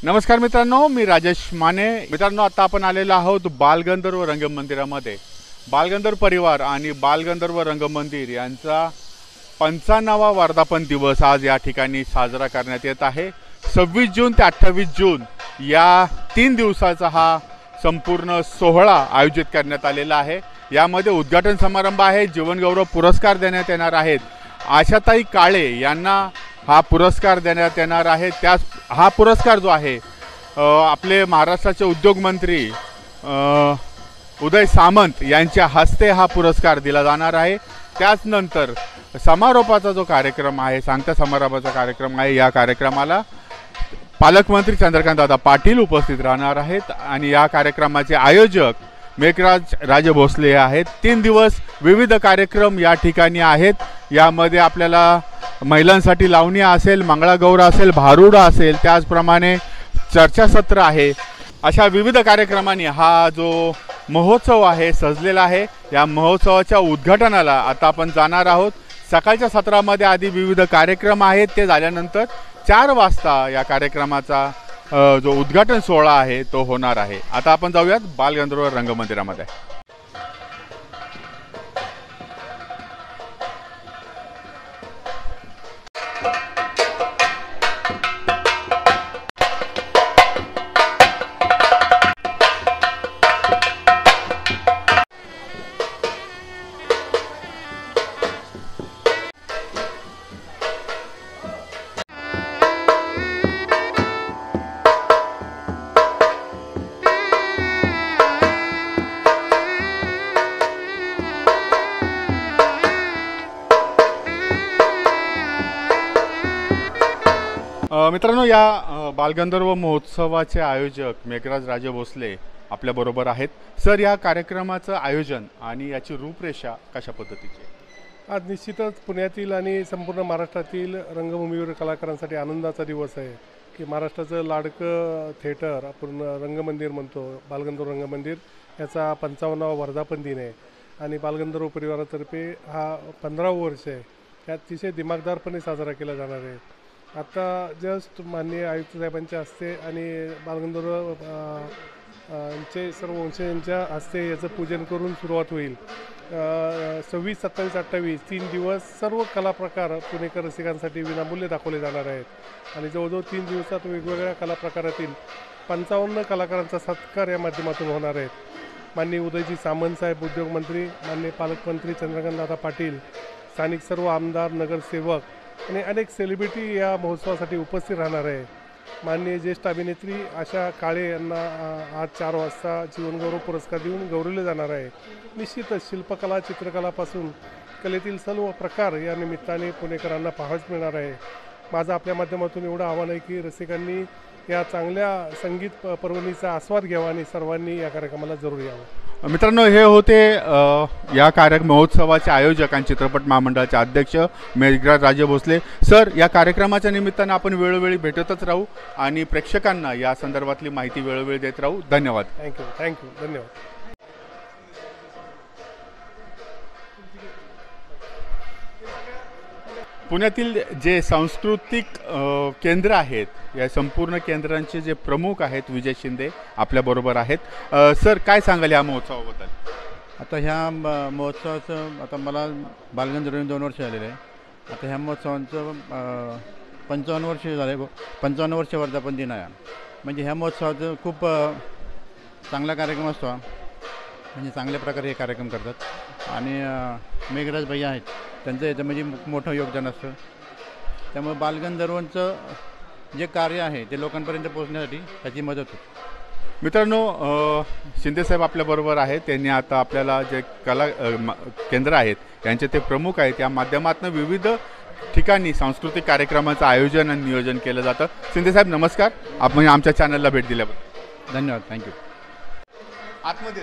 नमस्कार मित्रांनो, मी राजेश माने। मित्रांनो, आता आपण आलेलो आहोत बालगंधर्व रंगमंदिरामध्ये। बालगंधर्व परिवार आणि बालगंधर्व रंगमंदिर यांचा 95वा वर्धापन दिवस आज या ठिकाणी साजरा करण्यात येत आहे। 26 जून ते 28 जून या 3 दिवसाचा हा संपूर्ण सोहळा आयोजित करण्यात आलेला आहे। यामध्ये उद्घाटन समारंभ आहे, जीवनगौरव पुरस्कार देण्यात येणार आहेत। आशाताई काळे यांना हा पुरस्कार देण्यात येणार आहे। त्याच हा पुरस्कार जो आहे आपले महाराष्ट्राचे उद्योगमंत्री उदय सामंत यांच्या हस्ते हा पुरस्कार दिला जाणार आहे। त्याच नंतर समारोपाचा जो कार्यक्रम आहे, सांगता समारंभाचा कार्यक्रम आहे, या कार्यक्रमाला पालकमंत्री चंद्रकांत दादा पाटील उपस्थित राहणार आहेत आणि या कार्यक्रमाचे आयोजक मेघराज राजे भोसले आहेत। 3 दिवस विविध कार्यक्रम या ठिकाणी आहेत। यामध्ये आपल्याला महिलांसाठी लावणी असेल, मंगळागौर असेल, भारुडा असेल, त्याचप्रमाणे चर्चासत्र आहे। अशा विविध कार्यक्रमांनी हा जो महोत्सव आहे सजलेला आहे। या महोत्सवाच्या उद्घाटनाला आता आपण जाणार आहोत। सकाळच्या सत्रामध्ये आधी विविध कार्यक्रम आहेत, ते झाल्यानंतर 4 वाजता या कार्यक्रमाचा जो उद्घाटन सोहळा आहे तो होणार आहे। आता आपण जाऊयात बालगंधर्व रंगमंदिरामध्ये। मित्रांनो, या बालगंधर्व महोत्सवाचे आयोजक मेघराज राजे भोसले आपल्या बरोबर आहेत। सर, या कार्यक्रमाचं आयोजन आणि याची रूपरेषा कशा पद्धतीची आहे? आज निश्चितच पुण्यातील आणि संपूर्ण महाराष्ट्रातील रंगभूमीवर कलाकारांसाठी आनंदाचा दिवस आहे की महाराष्ट्राचं लाडकं थिएटर आपण रंगमंदिर म्हणतो, बालगंधर्व रंगमंदिर, याचा 55वा वर्धापन दिन आहे आणि बालगंधर्व परिवारातर्फे हा 15वा वर्ष आहे। त्यात अतिशय दिमागदारपणे साजरा केला जाणार आहे। आता जस्ट माननीय आयुक्त साहेबांच्या हस्ते आणि बालगंधर्व यांचे सर्व वंशजांच्या हस्ते याचं पूजन करून सुरुवात होईल। 26, 27, 28 3 दिवस सर्व कला प्रकार पुणेकर रसिकांसाठी विनामूल्य दाखवले जाणार आहेत आणि जवळजवळ 3 दिवसात वेगवेगळ्या कला प्रकारातील 55 कलाकारांचा सत्कार या माध्यमातून होणार आहे। माननीय उदयजी सामंत साहेब उद्योगमंत्री, माननीय पालकमंत्री चंद्रकांत दादा पाटील, स्थानिक सर्व आमदार, नगरसेवक आणि अनेक सेलिब्रिटी या महोत्सवासाठी उपस्थित राहणार आहे। माननीय ज्येष्ठ अभिनेत्री आशा काळे यांना आज 4 वाजता जीवनगौरव पुरस्कार देऊन गौरवले जाणार आहे। निश्चितच शिल्पकला, चित्रकलापासून कलेतील सर्व प्रकार या निमित्ताने पुणेकरांना पाहायला मिळणार आहे। माझं आपल्या माध्यमातून एवढं आव्हान आहे की रसिकांनी या चांगल्या संगीत पर्वणीचा आस्वाद घ्यावा आणि सर्वांनी या कार्यक्रमाला जरूर यावं। मित्रांनो, हे होते या महोत्सवाचे आयोजक आणि चित्रपट महामंडळाचे अध्यक्ष मेघराज राजे भोसले। सर, या कार्यक्रमाच्या निमित्तानं आपण वेळोवेळी भेटतच राहू आणि प्रेक्षकांना या संदर्भातली माहिती वेळोवेळी देत राहू। धन्यवाद। थँक्यू, धन्यवाद। पुण्यातील जे सांस्कृतिक केंद्र आहेत, या संपूर्ण केंद्रांचे जे प्रमुख आहेत विजय शिंदे आपल्याबरोबर आहेत। सर, काय सांगाल या महोत्सवाबद्दल? आता ह्या महोत्सवाचं आता मला बालगंधर्व 2 वर्ष झालेले आहे। आता ह्या महोत्सवाचं 55 वर्ष झाले, 55 वर्ष वर्धापन दिन आहे। म्हणजे ह्या महोत्सवाचं खूप चांगला कार्यक्रम असतो, म्हणजे चांगल्या प्रकारे हे कार्यक्रम करतात आणि मेघराज भैया आहेत, त्यांचं याचं म्हणजे मोठं योगदान असतं। त्यामुळे बालगंधर्वांचं जे कार्य आहे ते लोकांपर्यंत पोहोचण्यासाठी त्याची मदत होते। मित्रांनो, शिंदेसाहेब आपल्याबरोबर आहेत। त्यांनी आता आपल्याला जे कला केंद्र आहेत यांचे ते प्रमुख आहेत, या माध्यमातून विविध ठिकाणी सांस्कृतिक कार्यक्रमाचं आयोजन आणि नियोजन केलं जातं। शिंदेसाहेब नमस्कार, आपण आमच्या चॅनलला भेट दिल्याबद्दल धन्यवाद। थँक्यू। आतमध्ये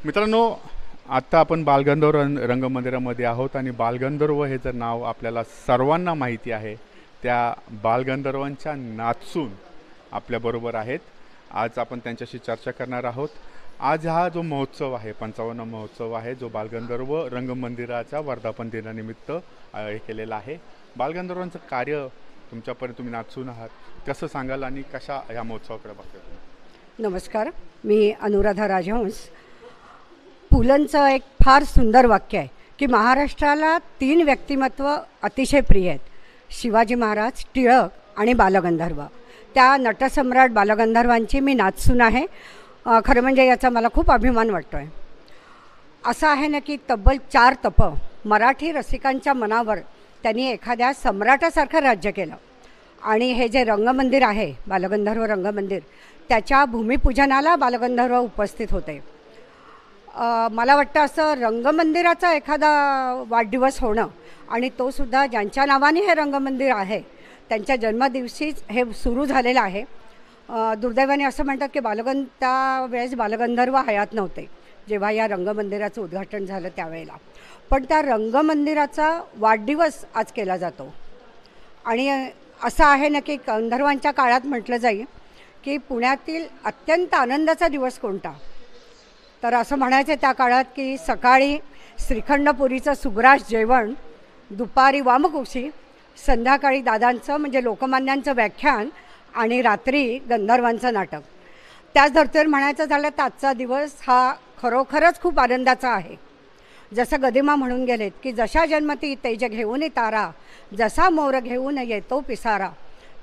मित्रांनो, आता आपण बालगंधर्व रंगमंदिरामध्ये आहोत आणि बालगंधर्व हे जर नाव आपल्याला सर्वांना माहिती आहे, त्या बालगंधर्वांच्या नाचून आपल्याबरोबर आहेत। आज आपण त्यांच्याशी चर्चा करणार आहोत। आज हा जो महोत्सव आहे 55 महोत्सव आहे जो बालगंधर्व रंगमंदिराच्या वर्धापन दिनानिमित्त हे केलेला आहे. बालगंधर्वांचं कार्य तुमच्यापर्यंत तुम्ही नाचून आहात, कसं सांगाल आणि कशा ह्या महोत्सवाकडे बघता तुम्ही? नमस्कार, मी अनुराधा राजहंस. पुलंचं एक फार सुंदर वाक्य आहे की महाराष्ट्राला 3 व्यक्तिमत्व अतिशय प्रिय आहेत: शिवाजी महाराज, टिळक आणि बालगंधर्व. त्या नटसम्राट बालगंधर्वांची मी नाचसून आहे. खरं म्हणजे याचा मला खूप अभिमान वाटतो आहे. असं आहे ना की तब्बल 4 तपं मराठी रसिकांच्या मनावर त्यांनी एखाद्या सम्राटासारखं राज्य केलं. आणि हे जे रंगमंदिर आहे, बालगंधर्व रंगमंदिर, त्याच्या भूमिपूजनाला बालगंधर्व उपस्थित होते. मला वाटतं असं रंगमंदिराचा एखादा वाढदिवस होणं, आणि तो सुद्धा ज्यांच्या नावाने हे रंगमंदिर आहे त्यांच्या जन्मदिवशीच हे सुरू झालेलं आहे. दुर्दैवाने असं म्हणतात की त्यावेळेस बालगंधर्व हयात नव्हते जेव्हा या रंगमंदिराचं उद्घाटन झालं त्यावेळेला. पण त्या रंगमंदिराचा वाढदिवस आज केला जातो. आणि असं आहे ना की गंधर्वांच्या काळात म्हटलं जाईल की पुण्यातील अत्यंत आनंदाचा दिवस कोणता, तर असं म्हणायचं त्या काळात की सकाळी श्रीखंडपुरीचं सुग्रास जेवण, दुपारी वामकुक्षी, संध्याकाळी दादांचं म्हणजे लोकमान्यांचं व्याख्यान आणि रात्री गंधर्वांचं नाटक. त्याच धर्तीवर म्हणायचं झालं तर आजचा दिवस हा खरोखरच खूप आनंदाचा आहे. जसं गदिमा म्हणून गेलेत की जशा जन्मती तेज घेऊन तारा, जसा मोर घेऊन येतो पिसारा,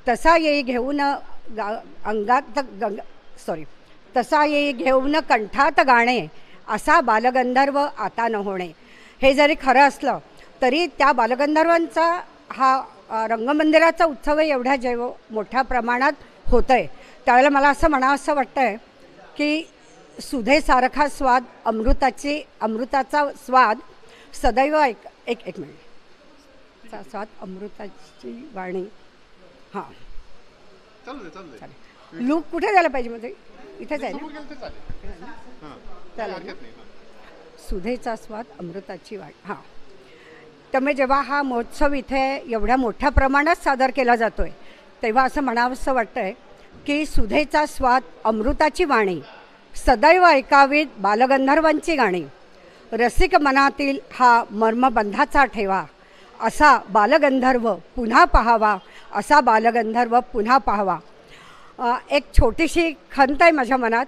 तसा येई घेऊन तसा येई घेऊन कंठात गाणे, असा बालगंधर्व आता न होणे. हे जरी खरं असलं तरी त्या बालगंधर्वांचा हा रंगमंदिराचा उत्सव एवढ्या मोठ्या प्रमाणात होतो आहे त्यावेळेला मला असं म्हणावंसं वाटतं आहे की सुधेसारखा स्वाद अमृताचा स्वाद सदैव एक मिनिट स्वाद अमृताची वाणी. हां, चालेल. लूक कुठे झाला पाहिजे म्हणजे इथेच आहे ना. चालेल. सुधेचा स्वाद अमृताची वाणी. हां, त्यामुळे जेव्हा हा महोत्सव इथे एवढ्या मोठ्या प्रमाणात सादर केला जातो आहे तेव्हा असं म्हणावंसं वाटतं आहे की सुधेचा स्वाद अमृताची वाणी, सदैव ऐकावीत बालगंधर्वांची गाणी, रसिक मनातील हा मर्मबंधाचा ठेवा, असा बालगंधर्व पुन्हा पाहावा, असा बालगंधर्व पुन्हा पाहावा. एक छोटीशी खंत आहे माझ्या मनात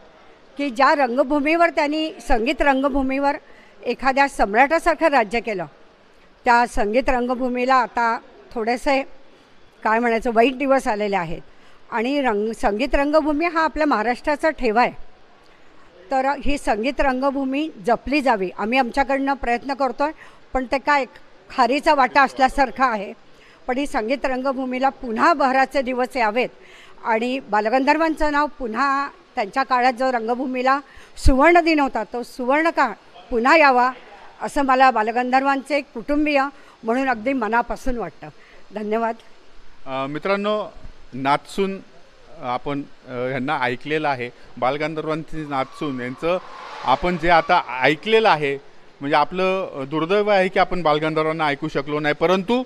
की ज्या रंगभूमीवर त्यांनी संगीत रंगभूमीवर एखाद्या सम्राटासारखं राज्य केलं, त्या संगीत रंगभूमीला आता थोडेसे काय म्हणायचं वाईट दिवस आलेले आहेत. आणि संगीत रंगभूमी हा आपल्या महाराष्ट्राचा ठेवा आहे. तर ही संगीत रंगभूमी जपली जावी, आम्ही आमच्याकडनं प्रयत्न करतो आहे. पण ते काय खारीचा वाटा असल्यासारखं आहे. पण ही संगीत रंगभूमीला पुन्हा बहराचे दिवस यावेत आणि बालगंधर्वांचं नाव पुन्हा त्यांच्या काळात जो रंगभूमीला सुवर्ण दिन होता तो सुवर्ण काळ पुन्हा यावा असं मला बालगंधर्वांचे कुटुंबीय म्हणून अगदी मनापासून वाटतं. धन्यवाद. मित्रांनो, नाचसून आपण ह्यांना ऐकलेलं आहे. बालगंधर्वांची नाचसून यांचं आपण जे आता ऐकलेलं आहे, म्हणजे आपलं दुर्दैव आहे की आपण बालगंधर्वांना ऐकू शकलो नाही. परंतु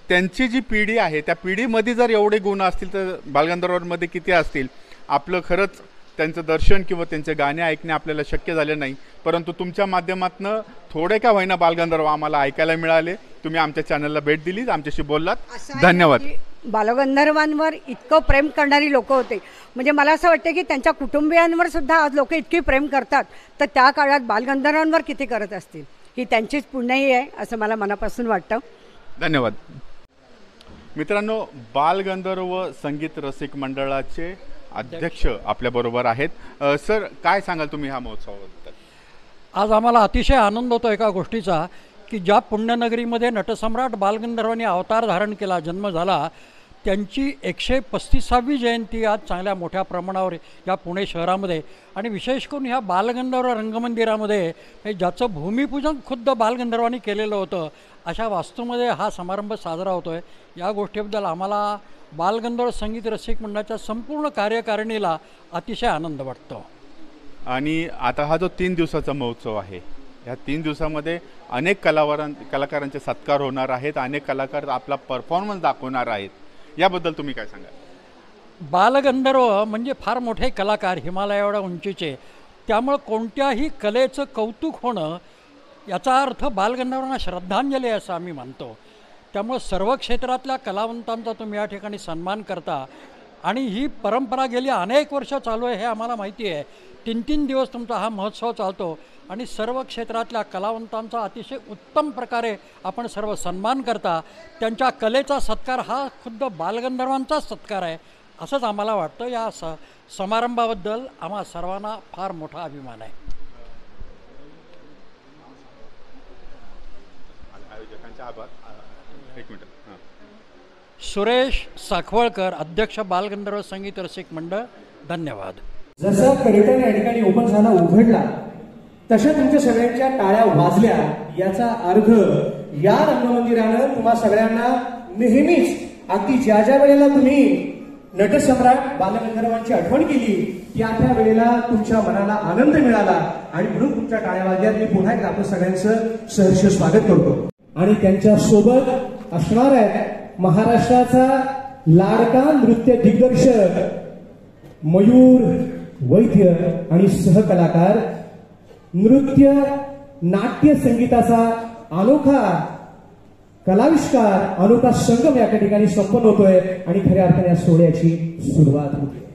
त्यांची जी पिढी आहे त्या पिढीमध्ये जर एवढे गुण असतील तर बालगंधर्वांमध्ये किती असतील. आपलं खरंच त्यांचं दर्शन किंवा त्यांचे गाणे ऐकणे आपल्याला शक्य झाले नाही, परंतु तुमच्या माध्यमातून थोडे का होईना बालगंधर्व आम्हाला ऐकायला मिळाले. तुम्ही आमच्या चॅनलला भेट दिली, आमच्याशी बोललात, धन्यवाद. बालगंधर्वांवर इतकं प्रेम करणारी लोक होते, म्हणजे मला असं वाटतं की त्यांच्या कुटुंबियांवर सुद्धा आज लोक इतकी प्रेम करतात तर त्या काळात बालगंधर्वांवर किती करत असतील. ही त्यांचीच पुण्याई आहे असं मला मनापासून वाटतं. धन्यवाद. मित्रांनो, बालगंधर्व संगीत रसिक मंडळाचे अध्यक्ष आपल्याबरोबर आहेत. सर, काय सांगाल तुम्ही ह्या महोत्सवाबद्दल? आज आम्हाला अतिशय आनंद होतो एका गोष्टीचा की ज्या पुण्यनगरीमध्ये नटसम्राट बालगंधर्वांनी अवतार धारण केला, जन्म झाला, त्यांची 135वी जयंती आज चांगल्या मोठ्या प्रमाणावर या पुणे शहरामध्ये आणि विशेष करून ह्या बालगंधर्व रंगमंदिरामध्ये ज्याचं भूमिपूजन खुद्द बालगंधर्वांनी केलेलं होतं अशा वास्तूमध्ये हा समारंभ साजरा होतो आहे. या गोष्टीबद्दल आम्हाला बालगंधर्व संगीत रसिक मंडळाच्या संपूर्ण कार्यकारिणीला अतिशय आनंद वाटतो. आणि आता हा जो 3 दिवसाचा महोत्सव आहे, ह्या 3 दिवसामध्ये अनेक कलाकारांचे सत्कार होणार आहेत, अनेक कलाकार आपला परफॉर्मन्स दाखवणार आहेत. याबद्दल तुम्ही काय सांगाल? बालगंधर्व म्हणजे फार मोठे कलाकार, हिमालया एवढ्या उंचीचे, त्यामुळं कोणत्याही कलेचं कौतुक होणं याचा अर्थ बालगंधर्वांना श्रद्धांजली असं आम्ही मानतो. त्यामुळं सर्व क्षेत्रातल्या कलावंतांचा तुम्ही या ठिकाणी सन्मान करता आणि ही परंपरा गेली अनेक वर्ष चालू आहे हे आम्हाला माहिती आहे. 3-3 दिवस तुमचा हा महोत्सव चालतो आणि सर्व क्षेत्रातल्या कलावंतांचा अतिशय उत्तम प्रकारे आपण सर्व सन्मान करता. त्यांच्या कलेचा सत्कार हा खुद्द बालगंधर्वांचाच सत्कार आहे असंच आम्हाला वाटतं. या समारंभाबद्दल आम्हा सर्वांना फार मोठा अभिमान आहे. आयोजकांचे आभार. एक मिनिट. सुरेश साखवळकर, अध्यक्ष बालगंधर्व संगीत रसिक मंडळ, धन्यवाद. जसं कर्टन या ठिकाणी ओपन झाला उघडला तशा तुमच्या सगळ्यांच्या टाळ्या वाजल्या. याचा अर्थ या रंगमंदिरानं तुम्हा सगळ्यांना नेहमीच अगदी ज्या ज्या वेळेला तुम्ही नटसम्राट बालगंधर्वांची आठवण केली त्या त्या वेळेला तुमच्या मनाला आनंद मिळाला आणि म्हणून तुमच्या टाळ्या वाजल्यात. मी पुन्हा एकदा आपलं सगळ्यांचं सहर्ष स्वागत करतो. आणि त्यांच्या सोबत असणार आहे महाराष्ट्राचा लाडका नृत्य दिग्दर्शक मयूर वैद्य आणि सहकलाकार. नृत्य नाट्य संगीताचा अनोखा कलाविष्कार, अनोखा संगम या ठिकाणी संपन्न होतोय आणि खऱ्या अर्थाने या सोहळ्याची सुरुवात होते.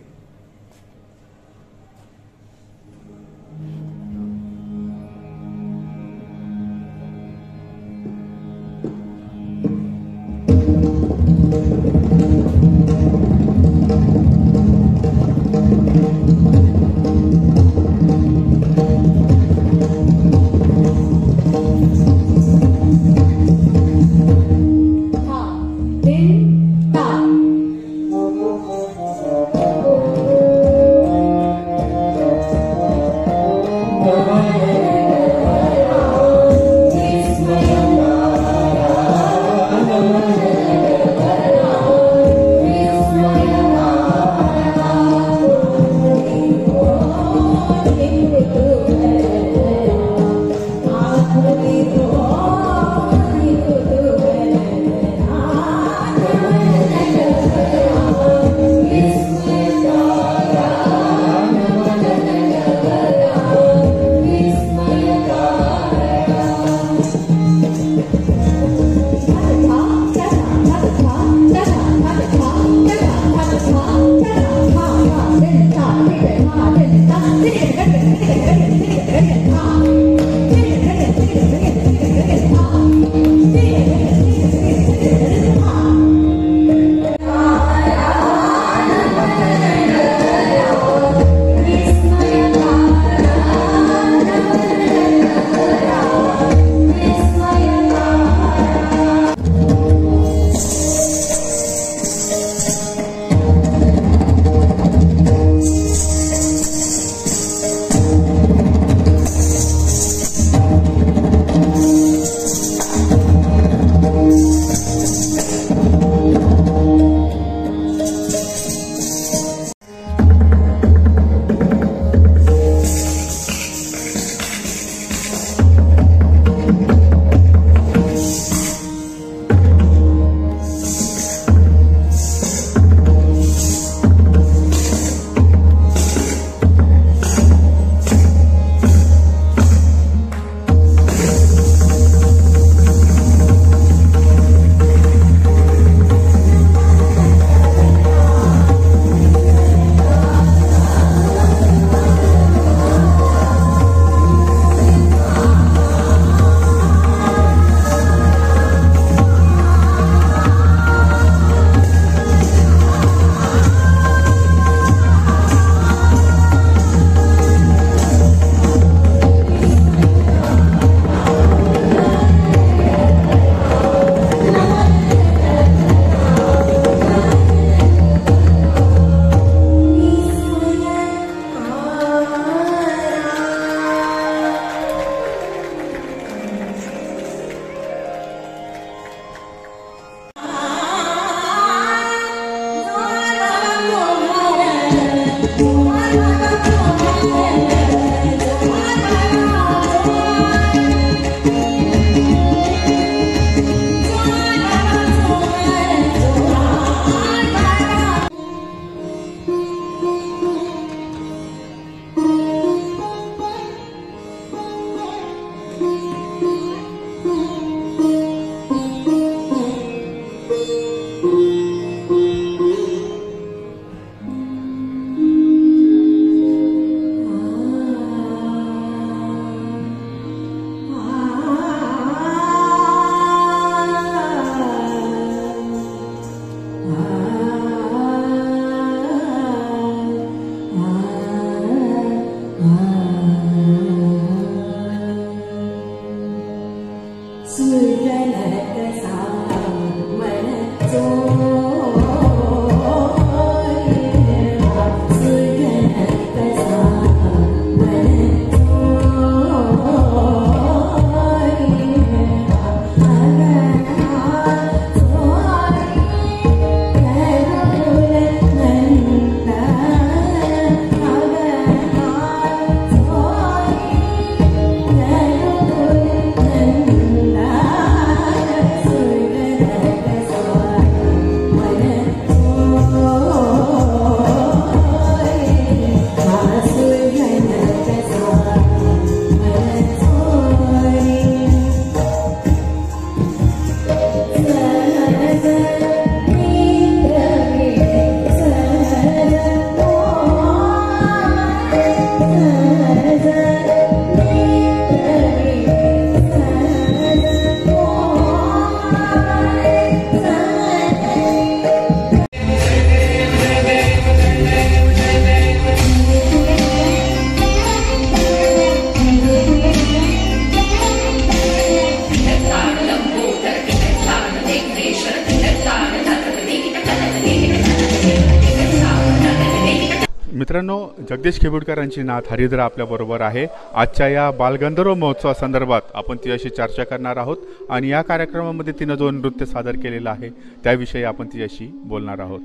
मित्रांनो, जगदीश खेबुडकरांची नात हरिद्रा आपल्याबरोबर आहे. आजच्या या बालगंधर्व महोत्सवासंदर्भात आपण तिच्याशी चर्चा करणार आहोत आणि या कार्यक्रमामध्ये तिनं जो नृत्य सादर केलेलं आहे त्याविषयी आपण तिच्याशी बोलणार आहोत.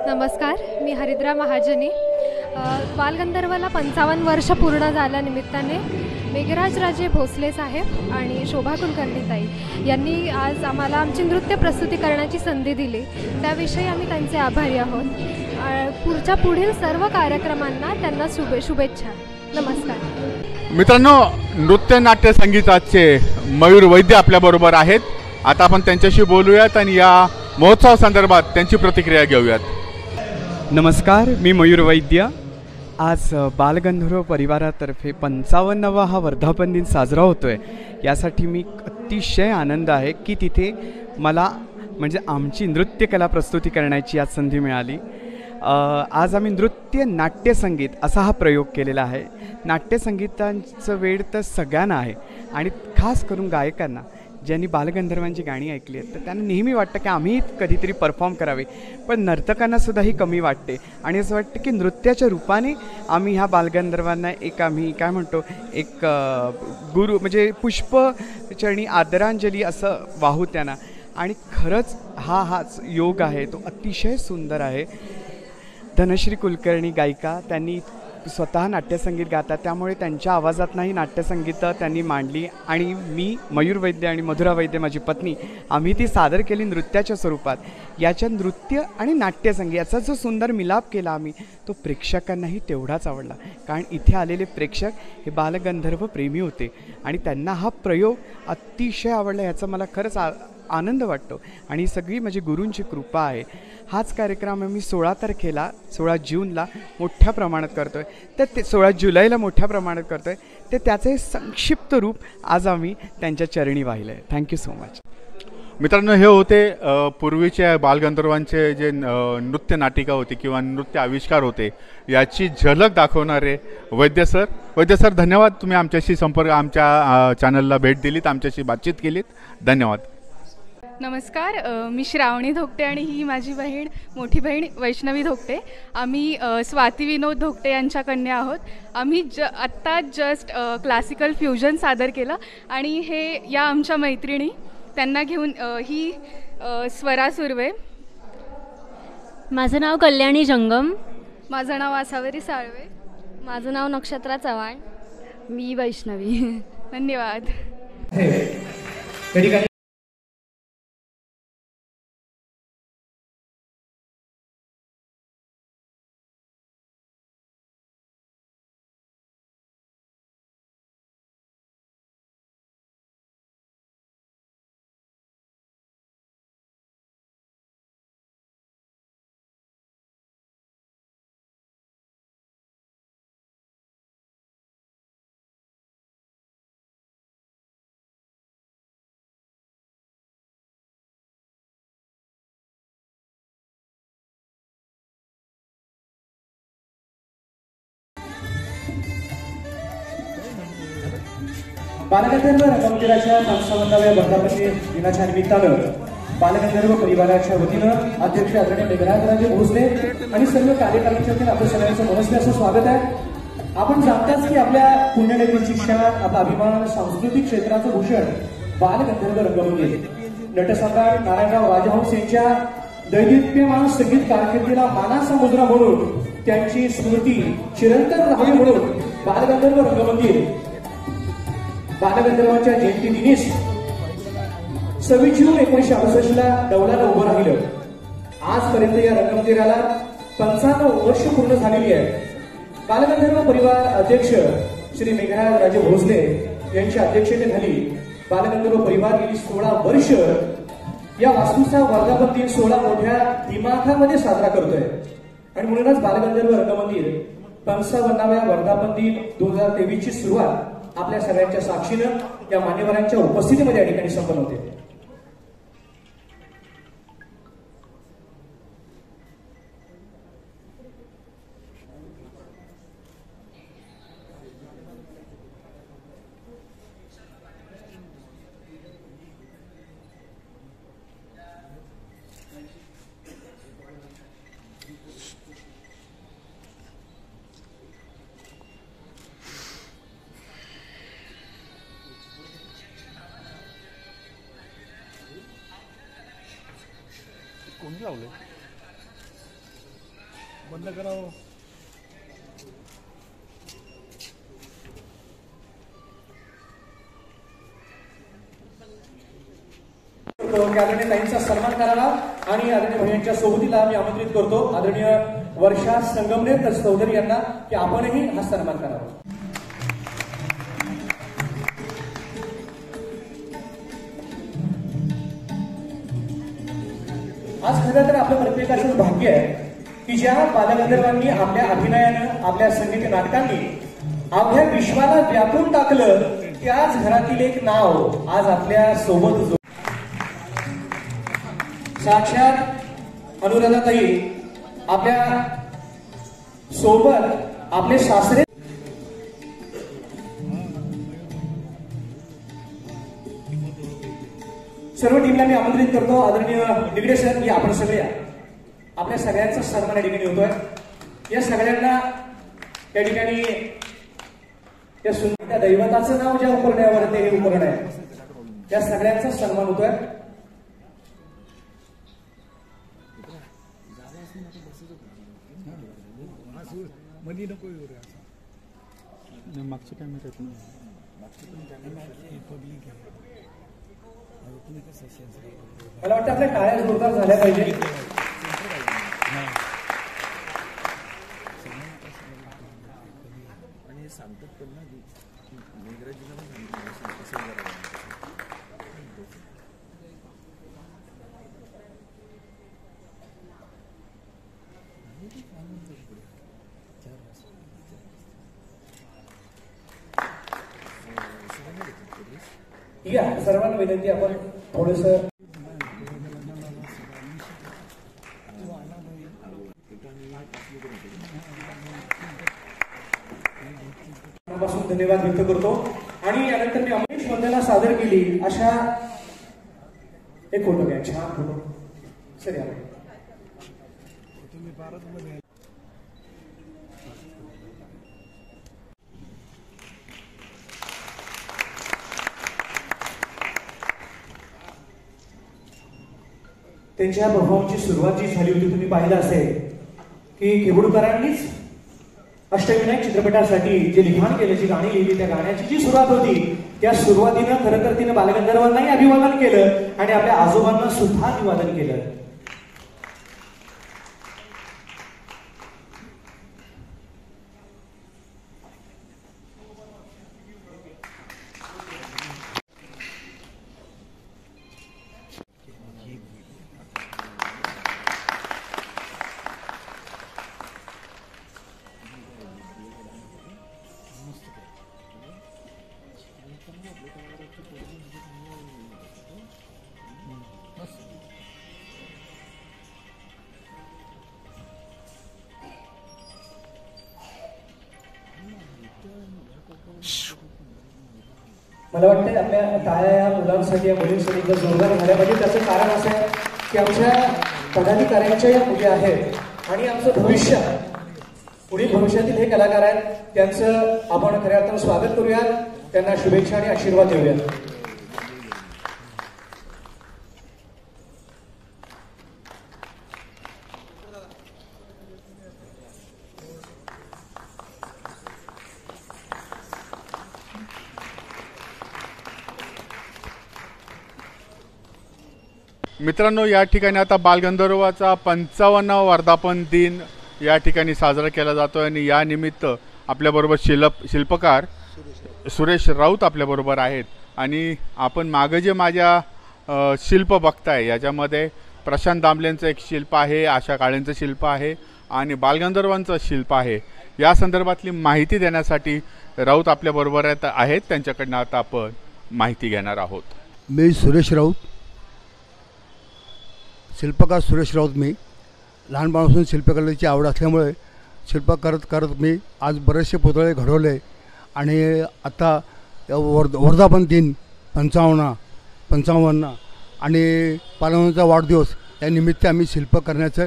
नमस्कार, मी हरिद्रा महाजनी. बालगंधर्वला 55 वर्ष पूर्ण झाल्यानिमित्ताने मेघराज राजे भोसले साहेब आणि शोभा कुलकर्णीताई यांनी आज आम्हाला आमची नृत्य प्रस्तुती करण्याची संधी दिली. त्याविषयी आम्ही त्यांचे आभारी आहोत. पुढील सर्व कार्यक्रमांना त्यांना शुभेच्छा. नमस्कार. मित्रांनो, नृत्य नाट्य संगीताचे मयूर वैद्य आपल्याबरोबर आहेत. आता आपण त्यांच्याशी बोलूयात आणि या महोत्सवासंदर्भात त्यांची प्रतिक्रिया घेऊयात. नमस्कार, मी मयूर वैद्य. आज बालगंधर्व परिवारातर्फे 55वा हा वर्धापन दिन साजरा होतो आहे. यासाठी मी अतिशय आनंद आहे की तिथे मला म्हणजे आमची नृत्यकला प्रस्तुती करण्याची आज संधी मिळाली. आज आम्ही नृत्य नाट्यसंगीत असा हा प्रयोग केलेला आहे. नाट्यसंगीतांचं वेळ तर सगळ्यांना आहे आणि खास करून गायकांना ज्यांनी बालगंधर्वांची गाणी ऐकली आहेत तर त्यांना नेहमी वाटतं की आम्ही कधीतरी परफॉर्म करावे, पण नर्तकांनासुद्धा ही कमी वाटते आणि असं वाटतं की नृत्याच्या रूपाने आम्ही ह्या बालगंधर्वांना आम्ही काय म्हणतो गुरु म्हणजे पुष्पचरणी आदरांजली असं वाहू त्यांना. आणि खरंच हाच योग आहे तो अतिशय सुंदर आहे. धनश्री कुलकर्णी गायिका, त्यांनी स्वतः नाट्यसंगीत गातात त्यामुळे त्यांच्या आवाजातनंही नाट्यसंगीतं त्यांनी मांडली आणि मी मयूर वैद्य आणि मधुरा वैद्य माझी पत्नी आम्ही ती सादर केली नृत्याच्या स्वरूपात. याच्या नृत्य आणि नाट्यसंगीत याचा जो सुंदर मिलाप केला आम्ही तो प्रेक्षकांनाही तेवढाच आवडला. कारण इथे आलेले प्रेक्षक हे बालगंधर्व प्रेमी होते आणि त्यांना हा प्रयोग अतिशय आवडला. ह्याचा मला खरंच आनंद वाटतो आणि ही सगळी म्हणजे गुरूंची कृपा आहे. हाच कार्यक्रम आम्ही 16 जूनला मोठ्या प्रमाणात करतो आहे, तर ते 16 जुलैला मोठ्या प्रमाणात करतो आहे. ते त्याचे संक्षिप्त रूप आज आम्ही त्यांच्या चरणी वाहिलं आहे. Thank you so much. मित्रांनो, हे होते पूर्वीच्या बालगंधर्वांचे जे नृत्य नाटिका होती किंवा नृत्य आविष्कार होते याची झलक दाखवणारे वैद्य सर धन्यवाद. तुम्ही आमच्या चॅनलला भेट दिलीत, आमच्याशी बातचीत केलीत. धन्यवाद. नमस्कार, मी श्रावणी धोकटे आणि ही माझी मोठी बहीण वैष्णवी धोकटे. आम्ही स्वाती विनोद धोकटे यांच्या कन्या आहोत. आम्ही आत्ता जस्ट क्लासिकल फ्युजन सादर केलं आणि या आमच्या मैत्रिणी त्यांना घेऊन ही स्वरा सुर्वे. माझं नाव कल्याणी जंगम. माझं नाव आसावरी साळवे. माझं नाव नक्षत्रा चव्हाण. मी वैष्णवी. धन्यवाद. बालगंधर्व रंगमंदिराच्या 55व्या वर्धापन दिनाच्या निमित्तानं बालगंधर्व परिवाराच्या वतीनं अध्यक्ष आदरणीय मेघराज राजे भोसले आणि सर्व कार्यकर्त्यांच्या आपल्या सगळ्यांचं मनस्वी असं स्वागत आहे. आपण जाणताच की आपल्या पुण्यनगरीची शान, आपला अभिमान, सांस्कृतिक क्षेत्राचं भूषण बालगंधर्व रंगमंदिर. नटसम्राट नारायणराव राजहंस यांच्या दैदिप्यमान संगीत कारकिर्दीला मानाचा मुद्रा म्हणून त्यांची स्मृती चिरंतन राहावी म्हणून बालगंधर्व रंगमंदिर बालगंधर्वांच्या जयंतीदिनीच 26 जून 1968ला डौलानं उभं राहिलं. आजपर्यंत या रंगमंदिराला 55 वर्ष पूर्ण झालेली आहे. बालगंधर्व परिवार अध्यक्ष श्री मेघराज राजे भोसले यांच्या अध्यक्षतेखाली बालगंधर्व परिवार गेली 16 वर्ष या वास्तूचा वर्धापन दिन 16 मोठ्या दिमाखामध्ये साजरा करतोय आणि म्हणूनच बालगंधर्व रंगमंदिर 55व्या वर्धापन दिन 2023 ची सुरुवात आपल्या सगळ्यांच्या साक्षीनं या मान्यवरांच्या उपस्थितीमध्ये या ठिकाणी संपन्न होते. कोणी लावले बंद करावं. आदरणीय ताईंचा सन्मान करावा आणि आदरणीय भैयांच्या सोबतीला मी आमंत्रित करतो आदरणीय वर्षा संगमनेर चौधरी यांना की आपणही हा सन्मान करावा. आज खरं तर आपलं प्रत्येकाचं भाग्य आहे की ज्या बालगंधर्वांनी आपल्या अभिनयानं आपल्या संगीत नाटकांनी अवघ्या विश्वाला व्यापून टाकलं त्याच घरातील एक नाव आज आपल्या सोबत साक्षात अनुराधाताई आपल्या सोबत आपले सासरे. सर्व टीमला मी आमंत्रित करतो. आदरणीय निगडे सर की आपण सगळे आपल्या सगळ्यांचा सन्मान या ठिकाणी होतोय. या सगळ्यांना त्या ठिकाणी त्या सुंदर दैवताचं नाव ज्या उपकरणावर ते हे उपकरण आहे त्या सगळ्यांचा सन्मान होतोय. मागचे कॅमेरे आहेत ना. मला वाटतं आपल्या टाळ्या जोरदार झाल्या पाहिजे. ठीक आहे, सर्वांना विनंती आपण थोडस मनापासून धन्यवाद व्यक्त करतो. आणि यानंतर मी अमरीश वंदना सादर केली अशा एक फोटो घ्या, छान फोटो सर या. त्यांच्या परफॉर्मची सुरुवात जी झाली होती तुम्ही पाहिलं असेल की केबुडकरांनीच अष्टविनायक चित्रपटासाठी जे लिखाण केलं, जी गाणी लिहिली, त्या गाण्याची जी सुरुवात होती त्या सुरुवातीनं खरं तर तिनं बालगंधर्वांनाही अभिवादन केलं आणि आपल्या आजोबांना सुद्धा अभिवादन केलं. मला वाटतं आपल्या टाळ्या या मुलांसाठी या मुलींसाठी जोरदार झाल्या पाहिजे. त्याचं कारण असं आहे की आमच्या पदाधिकाऱ्यांच्या या मुली आहेत आणि आमचं भविष्य, पुढील भविष्यातील हे कलाकार आहेत, त्यांचं आपण खऱ्या अर्थानं स्वागत करूयात, त्यांना शुभेच्छा आणि आशीर्वाद देऊयात. मित्रांनो, या ठिकाणी आता बालगंधर्वाचा 55वा वर्धापन दिन या ठिकाणी साजरा केला जातो आणि या निमित्त आपल्याबरोबर शिल्पकार सुरेश राऊत आपल्याबरोबर आहेत. आणि आपण मागं जे माझ्या शिल्प बघताय याच्यामध्ये प्रशांत दामलेंचं एक शिल्प आहे, आशा काळेंचं शिल्प आहे आणि बालगंधर्वांचं शिल्प आहे. या संदर्भातली माहिती देण्यासाठी राऊत आपल्याबरोबर आहेत. त्यांच्याकडनं आता आपण माहिती घेणार आहोत. मी सुरेश राऊत, शिल्पकार सुरेश राऊत. मी लहानपणापासून शिल्पकलेची आवड असल्यामुळे शिल्प करत करत मी आज बरेचसे पुतळे घडवले आणि आता वर्धापन दिन 55 आणि पालवणीचा वाढदिवस या निमित्त आम्ही शिल्प करण्याचं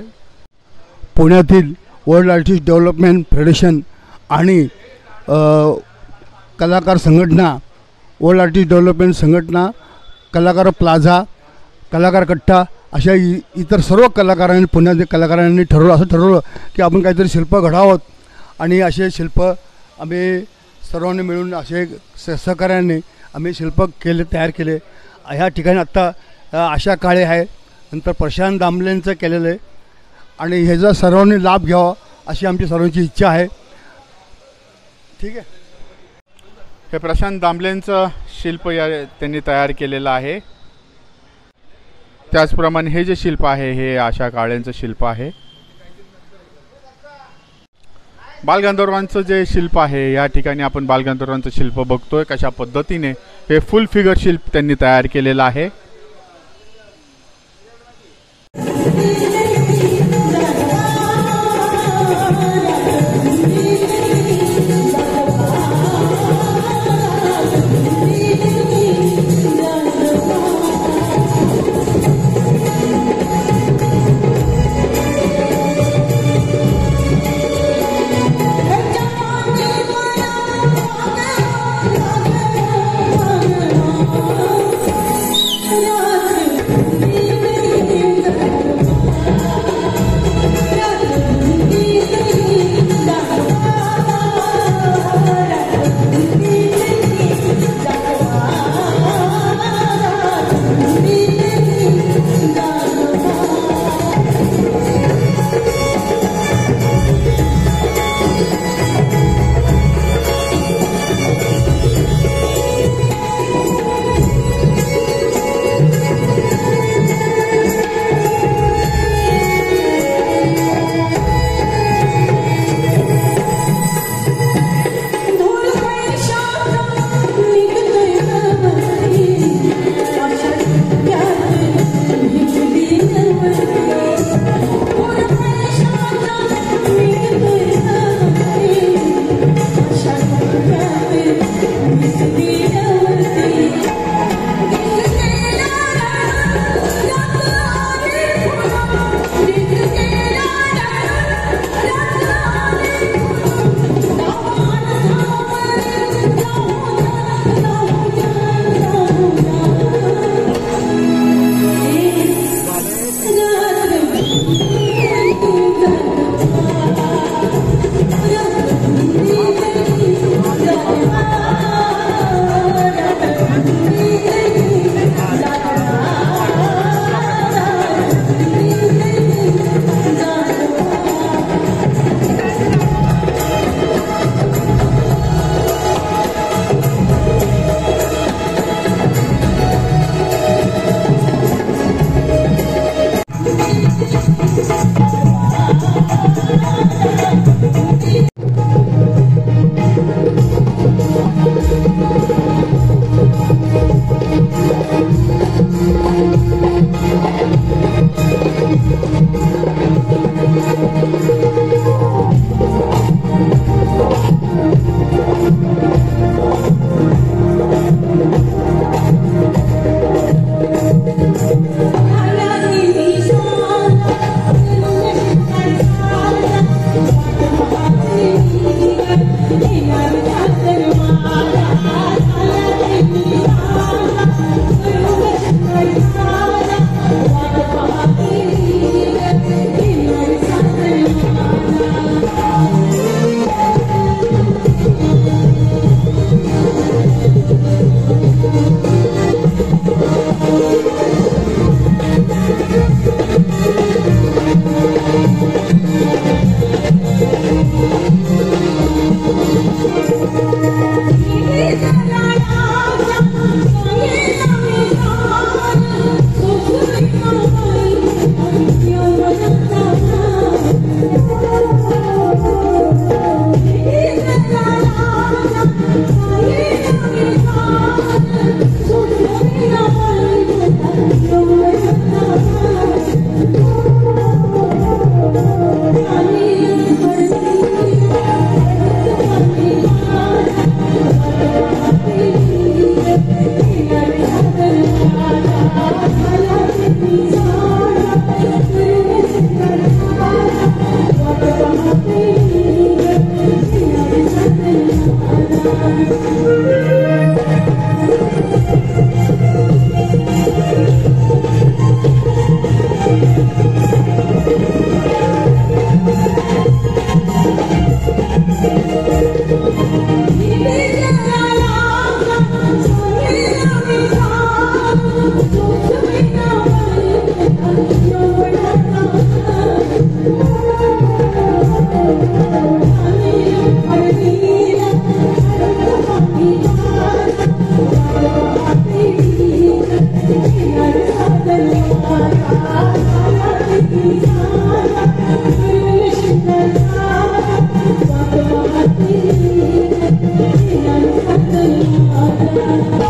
पुण्यातील वर्ल्ड आर्टिस्ट डेव्हलपमेंट फेडरेशन आणि कलाकार संघटना, वर्ल्ड आर्टिस्ट डेव्हलपमेंट संघटना, कलाकार प्लाझा, कलाकार कट्टा अशा इतर सर्व कलाकारांनी पुण्यातील कलाकारांनी असं ठरवलं की आपण काहीतरी शिल्प घडावं आणि असे शिल्प आम्ही सर्वांनी मिळून असे सहकार्याने आम्ही शिल्प तयार केले. ह्या ठिकाणी आत्ता आशा काळे आहे, नंतर प्रशांत दामलेंचं केलेलं आहे आणि ह्याचा सर्वांनी लाभ घ्यावा अशी आमची सर्वांची इच्छा आहे. ठीक आहे. हे प्रशांत दामलेंचं शिल्प त्यांनी तयार केलेलं आहे. त्याचप्रमाणे हे जे शिल्प आहे हे आशा काळेंचं शिल्प आहे. बालगंधर्वांचं जे शिल्प आहे या ठिकाणी आपण बालगंधर्वांचं शिल्प बघतोय कशा पद्धतीने हे फुल फिगर शिल्प त्यांनी तयार केलेलं आहे. Thank you.